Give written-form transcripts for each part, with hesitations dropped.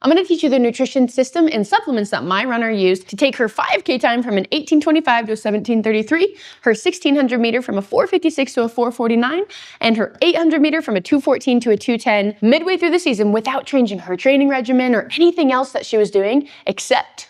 I'm going to teach you the nutrition system and supplements that my runner used to take her 5K time from an 18:25 to a 17:33, her 1600 meter from a 4:56 to a 4:49, and her 800 meter from a 2:14 to a 2:10 midway through the season without changing her training regimen or anything else that she was doing except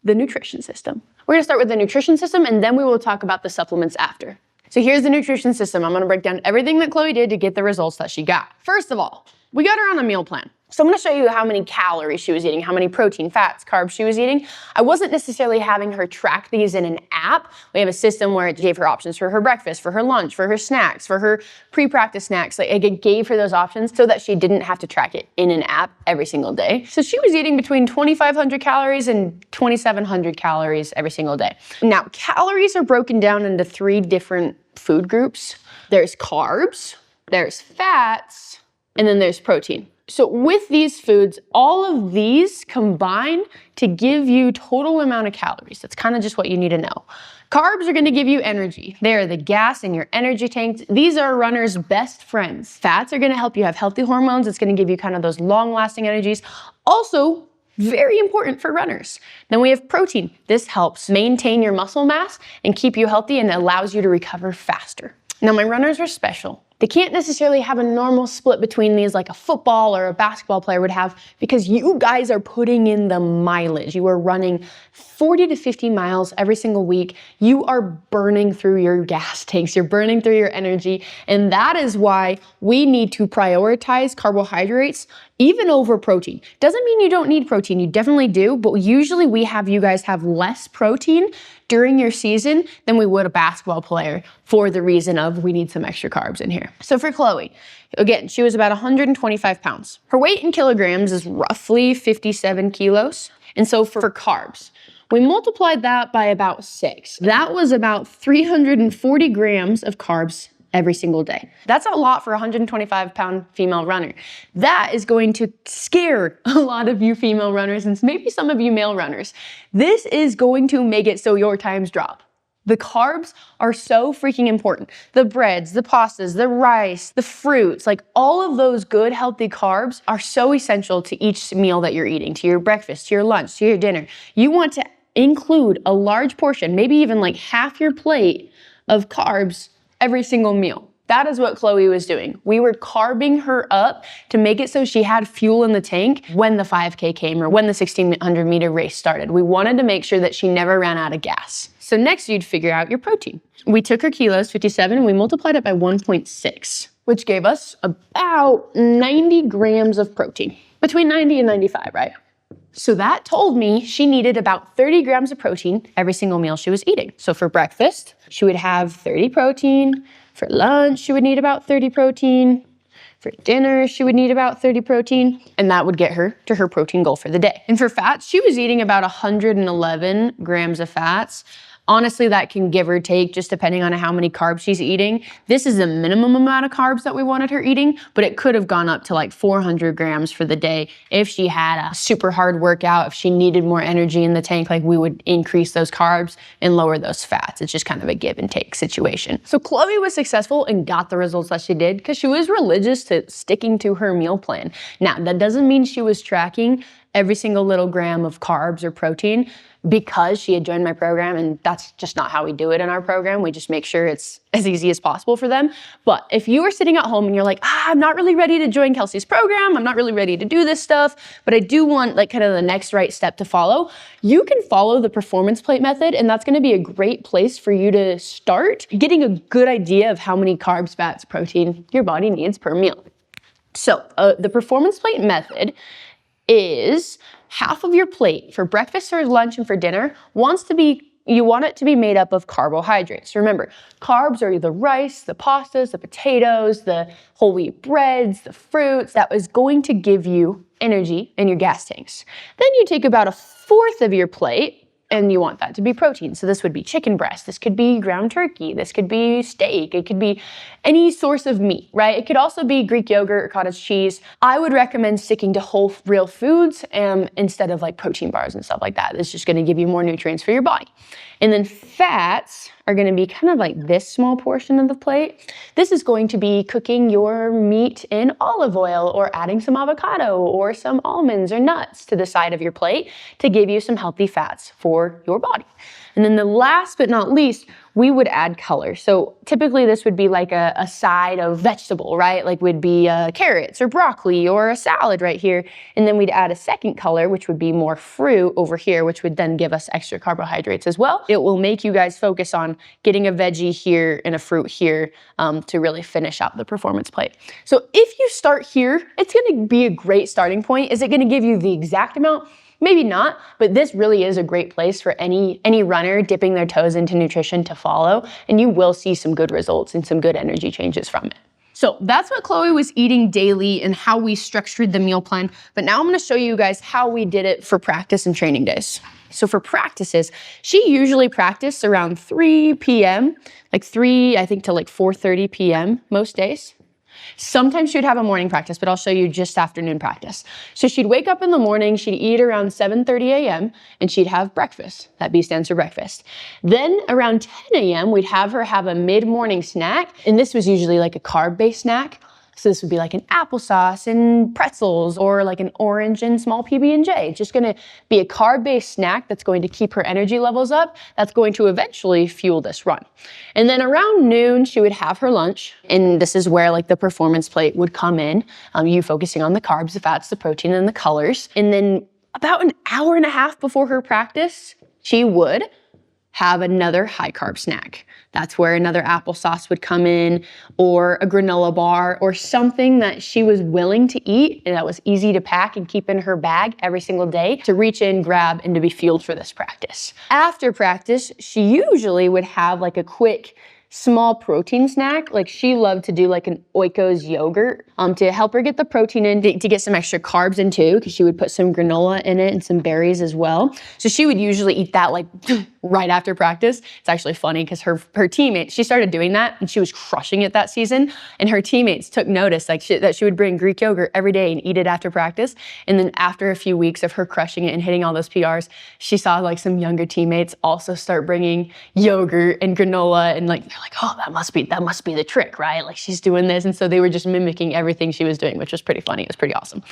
the nutrition system. We're going to start with the nutrition system and then we will talk about the supplements after. So here's the nutrition system. I'm going to break down everything that Chloe did to get the results that she got. First of all, we got her on a meal plan. So I'm going to show you how many calories she was eating, how many protein, fats, carbs she was eating. I wasn't necessarily having her track these in an app. We have a system where it gave her options for her breakfast, for her lunch, for her snacks, for her pre-practice snacks. Like it gave her those options so that she didn't have to track it in an app every single day. So she was eating between 2,500 calories and 2,700 calories every single day. Now, calories are broken down into 3 different food groups. There's carbs, there's fats, and then there's protein. So with these foods, all of these combine to give you total amount of calories. That's kind of just what you need to know. Carbs are going to give you energy. They are the gas in your energy tanks. These are a runner's best friends. Fats are going to help you have healthy hormones. It's going to give you kind of those long-lasting energies. Also, very important for runners. Then we have protein. This helps maintain your muscle mass and keep you healthy and allows you to recover faster. Now, my runners are special. They can't necessarily have a normal split between these like a football or a basketball player would have because you guys are putting in the mileage. You are running 40 to 50 miles every single week. You are burning through your gas tanks. You're burning through your energy. And that is why we need to prioritize carbohydrates even over protein. Doesn't mean you don't need protein. You definitely do. But usually we have you guys have less protein during your season than we would a basketball player for the reason of we need some extra carbs in here. So for Chloe, again, she was about 125 pounds. Her weight in kilograms is roughly 57 kilos. And so for carbs, we multiplied that by about 6. That was about 340 grams of carbs every single day. That's a lot for a 125-pound female runner. That is going to scare a lot of you female runners and maybe some of you male runners. This is going to make it so your times drop. The carbs are so freaking important. The breads, the pastas, the rice, the fruits, like all of those good, healthy carbs are so essential to each meal that you're eating, to your breakfast, to your lunch, to your dinner. You want to include a large portion, maybe even like half your plate of carbs every single meal. That is what Chloe was doing. We were carbing her up to make it so she had fuel in the tank when the 5K came or when the 1600 meter race started. We wanted to make sure that she never ran out of gas. So next you'd figure out your protein. We took her kilos, 57, and we multiplied it by 1.6, which gave us about 90 grams of protein. Between 90 and 95, right? So that told me she needed about 30 grams of protein every single meal she was eating. So for breakfast, she would have 30 protein. For lunch, she would need about 30 protein. For dinner, she would need about 30 protein, and that would get her to her protein goal for the day. And for fats, she was eating about 111 grams of fats. Honestly, that can give or take just depending on how many carbs she's eating. This is the minimum amount of carbs that we wanted her eating, but it could have gone up to like 400 grams for the day if she had a super hard workout, if she needed more energy in the tank, like we would increase those carbs and lower those fats. It's just kind of a give and take situation. So Chloe was successful and got the results that she did because she was religious to sticking to her meal plan. Now, that doesn't mean she was tracking every single little gram of carbs or protein because she had joined my program, and that's just not how we do it in our program. We just make sure it's as easy as possible for them. But if you are sitting at home and you're like, I'm not really ready to join Kelsey's program, I'm not really ready to do this stuff, but I do want like kind of the next right step to follow, you can follow the performance plate method, and that's gonna be a great place for you to start getting a good idea of how many carbs, fats, protein your body needs per meal. So the performance plate method is half of your plate for breakfast or lunch and for dinner you want it to be made up of carbohydrates. Remember, carbs are the rice, the pastas, the potatoes, the whole wheat breads, the fruits. That is going to give you energy in your gas tanks. Then you take about 1/4 of your plate and you want that to be protein. So this would be chicken breast, this could be ground turkey, this could be steak, it could be any source of meat, right? It could also be Greek yogurt or cottage cheese. I would recommend sticking to whole real foods instead of like protein bars and stuff like that. It's just gonna give you more nutrients for your body. And then fats are gonna be kind of like this small portion of the plate. This is going to be cooking your meat in olive oil or adding some avocado or some almonds or nuts to the side of your plate to give you some healthy fats for your body. And then the last but not least, we would add color. So typically this would be like a side of vegetable, right? Like would be carrots or broccoli or a salad right here. And then we'd add a second color, which would be more fruit over here, which would then give us extra carbohydrates as well. It will make you guys focus on getting a veggie here and a fruit here to really finish out the performance plate. So if you start here, it's gonna be a great starting point. Is it gonna give you the exact amount? Maybe not, but this really is a great place for any runner dipping their toes into nutrition to follow, and you will see some good results and some good energy changes from it. So that's what Chloe was eating daily and how we structured the meal plan. But now I'm gonna show you guys how we did it for practice and training days. So for practices, she usually practiced around 3 p.m., like 3, I think to like 4:30 p.m. most days. Sometimes she would have a morning practice, but I'll show you just afternoon practice. So she'd wake up in the morning, she'd eat around 7:30 a.m., and she'd have breakfast. That B stands for breakfast. Then around 10 a.m., we'd have her have a mid-morning snack, and this was usually like a carb-based snack. So this would be like an applesauce and pretzels or like an orange and small PB&J. It's just gonna be a carb-based snack that's going to keep her energy levels up. That's going to eventually fuel this run. And then around noon, she would have her lunch. And this is where like the performance plate would come in. You focusing on the carbs, the fats, the protein, and the colors. And then about an hour and a half before her practice, she would have another high carb snack. That's where another applesauce would come in, or a granola bar, or something that she was willing to eat and that was easy to pack and keep in her bag every single day to reach in, grab, and to be fueled for this practice. After practice, she usually would have like a quick small protein snack. Like she loved to do like an Oikos yogurt to help her get the protein in, to get some extra carbs in too, because she would put some granola in it and some berries as well. So she would usually eat that like right after practice. It's actually funny because her teammates, she started doing that and she was crushing it that season. And her teammates took notice like that she would bring Greek yogurt every day and eat it after practice. And then after a few weeks of her crushing it and hitting all those PRs, she saw like some younger teammates also start bringing yogurt and granola, and like they're like, oh, that must be the trick, right? Like she's doing this. And so they were just mimicking everything she was doing, which was pretty funny. It was pretty awesome.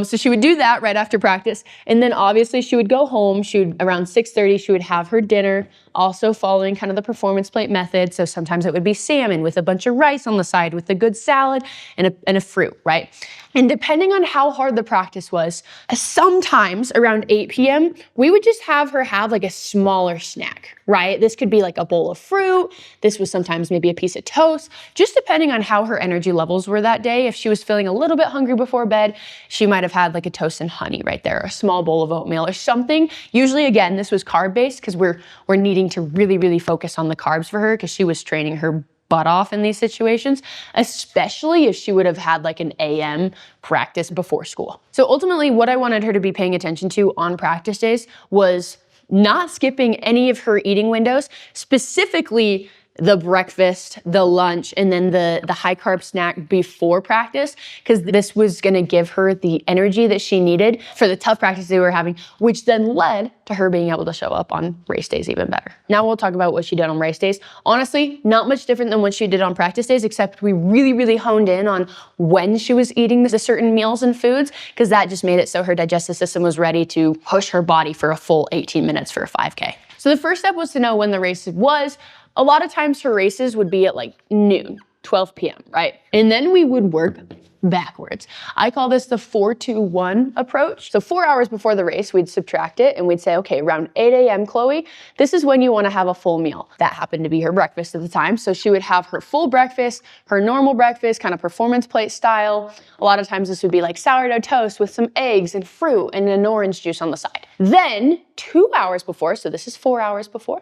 So she would do that right after practice. And then obviously she would go home. Around 6:30, she would have her dinner, also following kind of the performance plate method. So sometimes it would be salmon with a bunch of rice on the side with a good salad and a fruit, right? And depending on how hard the practice was, sometimes around 8 p.m., we would just have her have like a smaller snack, right? This could be like a bowl of fruit. This was sometimes maybe a piece of toast, just depending on how her energy levels were that day. If she was feeling a little bit hungry before bed, she might have had like a toast and honey right there, a small bowl of oatmeal or something. Usually, again, this was carb-based because we're needing to really, really focus on the carbs for her because she was training her butt off in these situations, especially if she would have had like an AM practice before school. So ultimately, what I wanted her to be paying attention to on practice days was not skipping any of her eating windows, specifically the breakfast, the lunch, and then the high carb snack before practice, because this was gonna give her the energy that she needed for the tough practice they were having, which then led to her being able to show up on race days even better. Now we'll talk about what she did on race days. Honestly, not much different than what she did on practice days, except we really, really honed in on when she was eating the certain meals and foods, because that just made it so her digestive system was ready to push her body for a full 18 minutes for a 5K. So the first step was to know when the race was. A lot of times her races would be at like noon, 12 p.m., right? And then we would work backwards. I call this the 4-2-1 approach. So 4 hours before the race, we'd subtract it and we'd say, okay, around 8 a.m., Chloe, this is when you want to have a full meal. That happened to be her breakfast at the time. So she would have her full breakfast, her normal breakfast, kind of performance plate style. A lot of times this would be like sourdough toast with some eggs and fruit and an orange juice on the side. Then 2 hours before, so this is 4 hours before,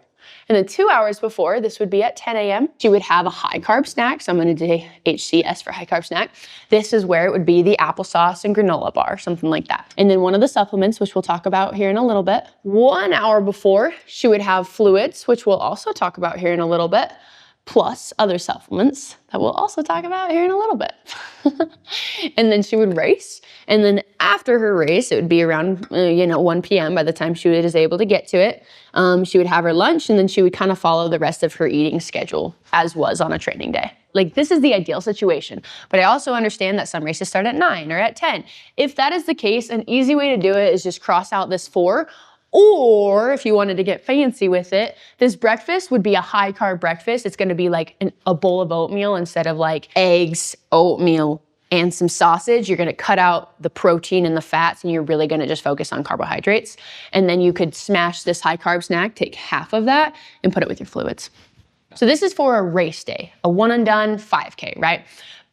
And then 2 hours before, this would be at 10 a.m., she would have a high carb snack. So I'm going to do HCS for high carb snack. This is where it would be the applesauce and granola bar, something like that. And then one of the supplements, which we'll talk about here in a little bit. 1 hour before, she would have fluids, which we'll also talk about here in a little bit, plus other supplements that we'll also talk about here in a little bit. And then she would race. And then after her race, it would be around 1 p.m. by the time she was able to get to it. She would have her lunch, and then she would kind of follow the rest of her eating schedule as was on a training day. Like, this is the ideal situation. But I also understand that some races start at 9 or at 10. If that is the case, an easy way to do it is just cross out this 4. Or if you wanted to get fancy with it, this breakfast would be a high carb breakfast. It's going to be like a bowl of oatmeal instead of like eggs, oatmeal, and some sausage. You're going to cut out the protein and the fats, and you're really going to just focus on carbohydrates. And then you could smash this high carb snack, take half of that, and put it with your fluids. So this is for a race day, a one and done 5K, right?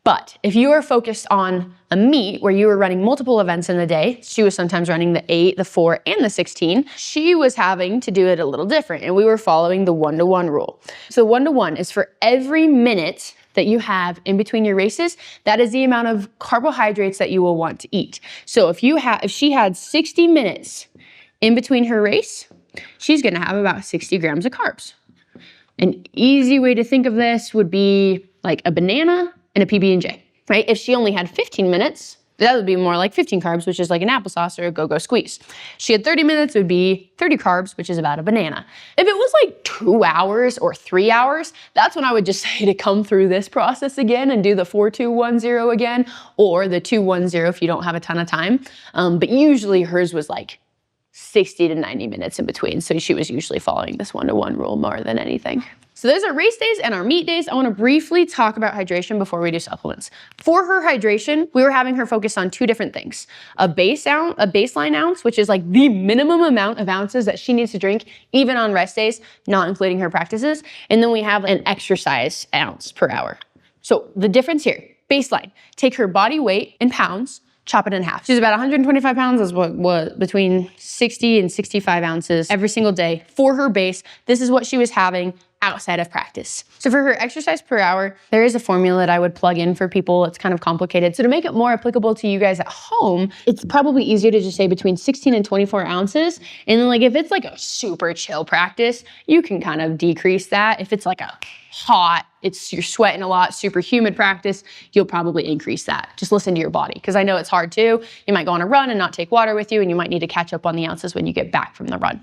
But if you are focused on a meet where you were running multiple events in the day, she was sometimes running the 8, the 4, and the 16, she was having to do it a little different, and we were following the 1-to-1 rule. So 1-to-1 is for every minute that you have in between your races, that is the amount of carbohydrates that you will want to eat. So if she had 60 minutes in between her race, she's gonna have about 60 grams of carbs. An easy way to think of this would be like a banana and a PB&J, right? If she only had 15 minutes, that would be more like 15 carbs, which is like an applesauce or a go-go squeeze. She had 30 minutes, it would be 30 carbs, which is about a banana. If it was like 2 hours or 3 hours, that's when I would just say to come through this process again and do the 4-2-1-0 again, or the 2-1-0 if you don't have a ton of time. But usually hers was like 60 to 90 minutes in between. So she was usually following this 1-to-1 rule more than anything. So those are race days and our meet days. I want to briefly talk about hydration before we do supplements. For her hydration, we were having her focus on 2 different things. A baseline ounce, which is like the minimum amount of ounces that she needs to drink, even on rest days, not including her practices. And then we have an exercise ounce per hour. So the difference here, baseline, take her body weight in pounds, chop it in half. She's about 125 pounds, is what between 60 and 65 ounces every single day for her base. This is what she was having outside of practice. So for her exercise per hour, there is a formula that I would plug in for people. It's kind of complicated. So to make it more applicable to you guys at home, it's probably easier to just say between 16 and 24 ounces. And then like if it's like a super chill practice, you can kind of decrease that. If it's like a hot, you're sweating a lot, super humid practice, you'll probably increase that. Just listen to your body, because I know it's hard too. You might go on a run and not take water with you, and you might need to catch up on the ounces when you get back from the run.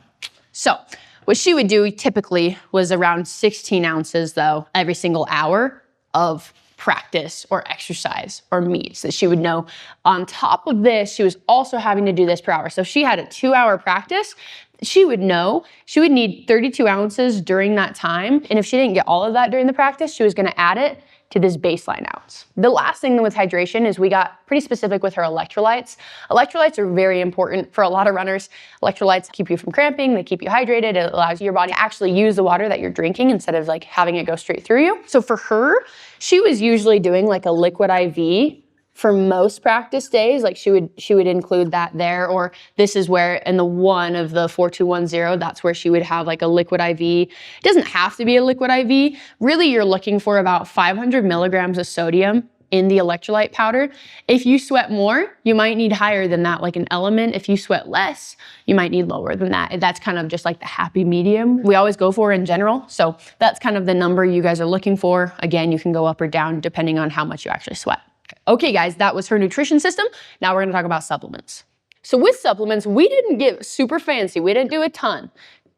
So what she would do typically was around 16 ounces though, every single hour of practice or exercise or meets that she would know. On top of this, she was also having to do this per hour. So if she had a 2-hour practice, she would know she would need 32 ounces during that time. And if she didn't get all of that during the practice, she was gonna add it to this baseline ounce. The last thing with hydration is we got pretty specific with her electrolytes. Electrolytes are very important for a lot of runners. Electrolytes keep you from cramping, they keep you hydrated, it allows your body to actually use the water that you're drinking instead of like having it go straight through you. So for her, she was usually doing like a liquid IV for most practice days. Like she would include that there, or this is where in the one of the 4-2-1-0, that's where she would have like a liquid IV. It doesn't have to be a liquid IV. Really, you're looking for about 500 milligrams of sodium in the electrolyte powder. If you sweat more, you might need higher than that, like an element. If you sweat less, you might need lower than that. That's kind of just like the happy medium we always go for in general. So that's kind of the number you guys are looking for. Again, you can go up or down depending on how much you actually sweat. Okay guys, that was her nutrition system. Now we're gonna talk about supplements. So with supplements, we didn't get super fancy. We didn't do a ton.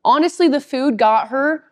Honestly, the food got her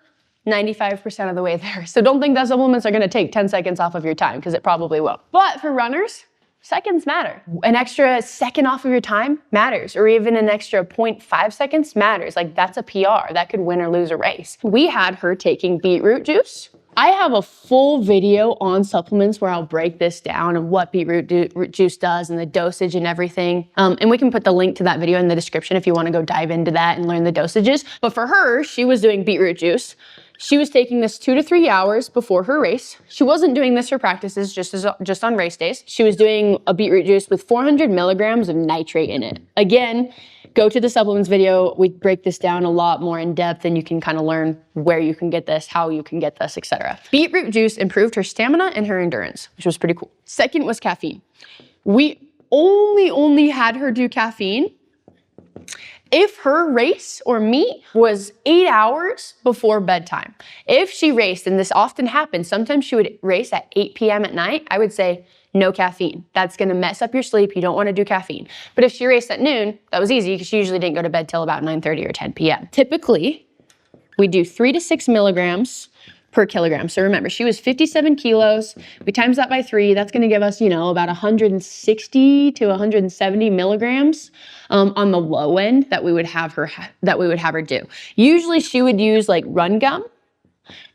95% of the way there. So don't think that supplements are gonna take 10 seconds off of your time, because it probably will. But for runners, seconds matter. An extra second off of your time matters, or even an extra 0.5 seconds matters. Like that's a PR, that could win or lose a race. We had her taking beetroot juice. I have a full video on supplements where I'll break this down and what beetroot juice does and the dosage and everything. And we can put the link to that video in the description if you want to go dive into that and learn the dosages. But for her, she was doing beetroot juice. She was taking this 2 to 3 hours before her race. She wasn't doing this for practices, just on race days. She was doing a beetroot juice with 400 milligrams of nitrate in it. Again, go to the supplements video. We break this down a lot more in depth, and you can kind of learn where you can get this, how you can get this, etc. Beetroot juice improved her stamina and her endurance, which was pretty cool. Second was caffeine. We only had her do caffeine if her race or meet was 8 hours before bedtime. If she raced, and this often happens, sometimes she would race at 8 p.m. at night, I would say no caffeine. That's gonna mess up your sleep. You don't wanna do caffeine. But if she raced at noon, that was easy because she usually didn't go to bed till about 9:30 or 10 p.m. Typically, we do 3 to 6 milligrams per kilogram. So remember, she was 57 kilos. We times that by 3. That's going to give us, about 160 to 170 milligrams on the low end that we would have her do. Usually, she would use like Run Gum.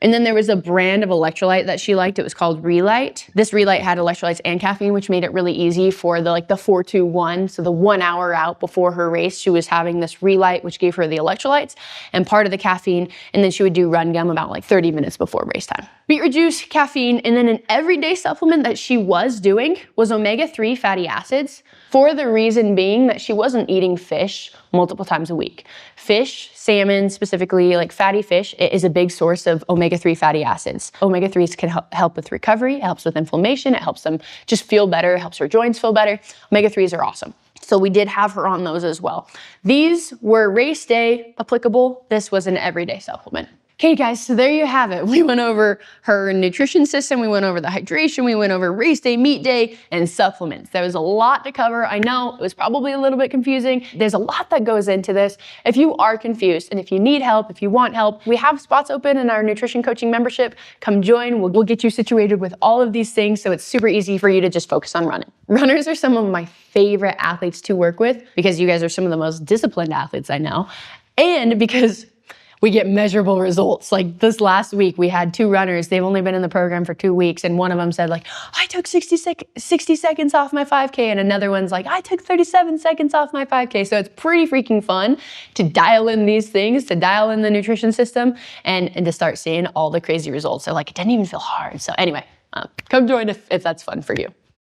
And then there was a brand of electrolyte that she liked. It was called Relight. This Relight had electrolytes and caffeine, which made it really easy for the 4-2-1. So the 1 hour out before her race, she was having this Relight, which gave her the electrolytes and part of the caffeine. And then she would do Run Gum about 30 minutes before race time. Beetroot juice, caffeine, and then an everyday supplement that she was doing was omega-3 fatty acids, for the reason being that she wasn't eating fish multiple times a week. Fish, salmon specifically, like fatty fish, it is a big source of omega-3 fatty acids. Omega-3s can help with recovery, it helps with inflammation, it helps them just feel better, it helps her joints feel better. Omega-3s are awesome. So we did have her on those as well. These were race day applicable. This was an everyday supplement. Okay guys, so there you have it. We went over her nutrition system, we went over the hydration, we went over race day, meet day, and supplements. There was a lot to cover. I know it was probably a little bit confusing. There's a lot that goes into this. If you are confused and if you need help, if you want help, we have spots open in our nutrition coaching membership. Come join, we'll get you situated with all of these things so it's super easy for you to just focus on running. Runners are some of my favorite athletes to work with because you guys are some of the most disciplined athletes I know, and because we get measurable results. Like this last week, we had 2 runners. They've only been in the program for 2 weeks. And one of them said I took 60 seconds off my 5K. And another one's I took 37 seconds off my 5K. So it's pretty freaking fun to dial in these things, to dial in the nutrition system and to start seeing all the crazy results. So it didn't even feel hard. So anyway, come join if that's fun for you.